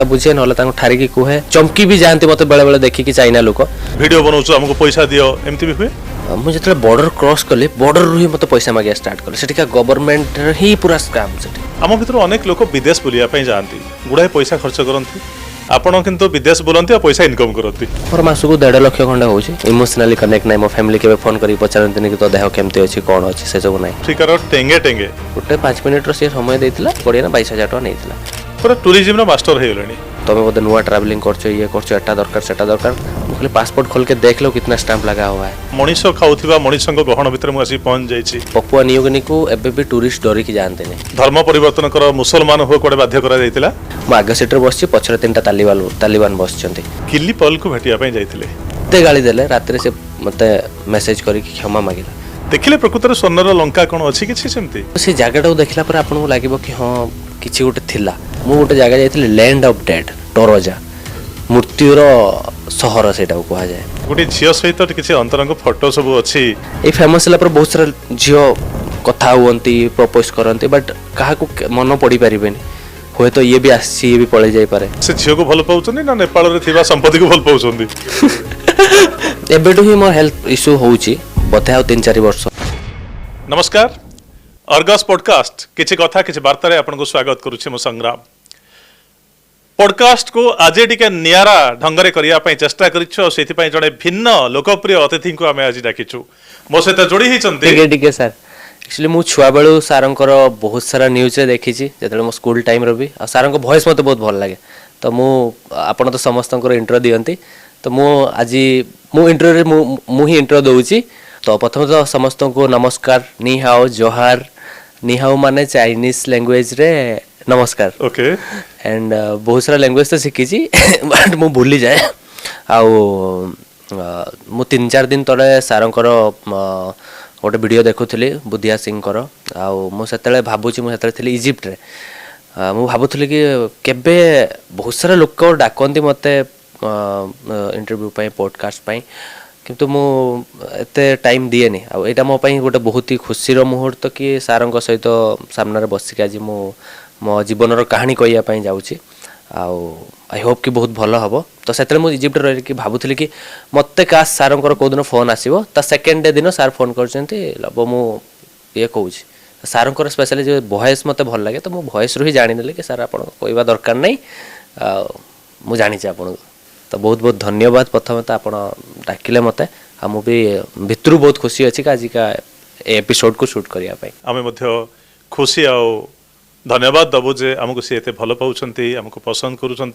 बुझे ना ठारिकी कहे चमकी भी जाती मत बेले बेले देखिकी चाइना लोक वीडियो बनाऊँ आमको पैसा दियो एमती भी हुए मुझे बॉर्डर क्रॉस कली बॉर्डर रू ही मत पैसा मागे स्टार्ट कले सेठिका गवर्नमेंट ही पूरा स्कैम सेठी आम भर अनेक लोक विदेश बुलाया जाती गुड़ाए पैसा खर्च करती आपण किंतु विदेश बुलंती और पैसा इनकम करती मोर मासक 1.5 लाख खंडे हो इमोशनाली कनेक्ट ना मो फैमिली के फोन कर पचारती कि तो देह केमती अच्छी कौन अच्छी से सब ना ठीक टेंगे टेंगे गोटे 5 मिनट सी समय देता कोड़े ना 22,000 टका नहीं पूरा टूरिज्म मास्टर हो गले तुम बोधे नुआ ट्रावेलिंग कर ये एटा दरकार सेटा दरकार खाली पासपोर्ट खोल के देख लो कितना स्टैंप लगा हुआ है मनीष खाऊा मनीष गहन भितर मुझे पहुंच जाइए पपुआ न्यूगिनी को एबे भी टूरिस्ट डरिकी जानते धर्म परिवर्तन कर मुसलमान हुए कड़े बाध्य करा आगे सीट्रे बस पछरे 3टा तालिबान बस किल्ली पल को भेटिया जाइए गाड़ी देले रात से मत मेसेज करके क्षमा मांगिला देखिले प्रकृतर स्वर्णर लंका कौन अच्छी किसी सेमती से जगह देखला पर आपको लगे कि हाँ किसी गोटे थिला मु गोटे जगह जाइए लैंड ऑफ डेड टोरोजा मृत्युर सहर से कह जाए गोटे झील सहित किसी अंतरंग फोटो सब अच्छी ये फेमस है बहुत सारा झील कथा हुंती प्रपोज करती बट क्या मन पड़ी पारे हुए तो ये भी आसी ये भी पड़े जाई पारे से झील को भल पाउछन ना नेपाल रे थिबा संपत्ति को भल पाउछन एबेटू ही मोर हेल्थ इश्यू होउची बते आ 3-4 वर्ष नमस्कार अर्गस पॉडकास्ट किछि कथा किछि वार्ता रे आपन को स्वागत करूछि मो संग्राम पॉडकास्ट को आज टिके नियारा ढंगरे करिया पई चेष्टा करिछु सेति पई जड़े भिन्न लोकप्रिय अतिथि को आमे आज डाकिछु मो सहित जोड़ी ही चंती टिके सर एक्चुअली मु छुआ बेलू सारंकर बहुत सारा न्यूज रे देखिछि जेतले मो स्कूल टाइम रो भी आ सारंक वॉइस मते बहुत भल लागे तो मु आपण तो समस्तंकर इंट्रो दियंती तो मु आज मु इंट्रो रे मु ही इंट्रो दउची तो प्रथम तो समस्त को नमस्कार नी हाओ जोहार नी हाओ माने चाइनीज लैंग्वेज रे नमस्कार ओके एंड बहुत सारा लैंग्वेज तो शिखी बट मु भूली जाए मु 3-4 दिन तले सारंकर गोटे वीडियो देखुली बुधिया सिंह मुझे भावुची मुझे इजिप्ट रे मु भावुली कि केबे बहुत सारा लोक डाकती मत इंटरव्यू पॉडकास्ट पाई किंतु मु एते टाइम दिए नहीं आ एटा मो पई गोटे बहुत ही खुशीर मुहूर्त कि सारंक सहित सामने बसिक आज मो जीवनर कहानी कहया पई जाउची आई होप कि बहुत भल हम तो से मुझे इजिप्ट रही कि भावुली कि मत काश सारंकर कौ दिन फोन आसो ता सेकेंड डे दिन सार फोन कर मु ये कहूँ सारंकर स्पेशली जो वॉइस मत भल लगे तो मो वॉइस रू ही जानी कि सार आप कहवा दरकार नहीं मु जानी आपन तो बहुत बहुत धन्यवाद प्रथम तो आप डाकिले मत भी भितर बहुत खुशी अच्छी कि आज का एपिसोड को शूट करने आम खुशी आ धन्यवाद दबु जे आमको सी एते भल पाउछंती आमको पसंद करूछंती।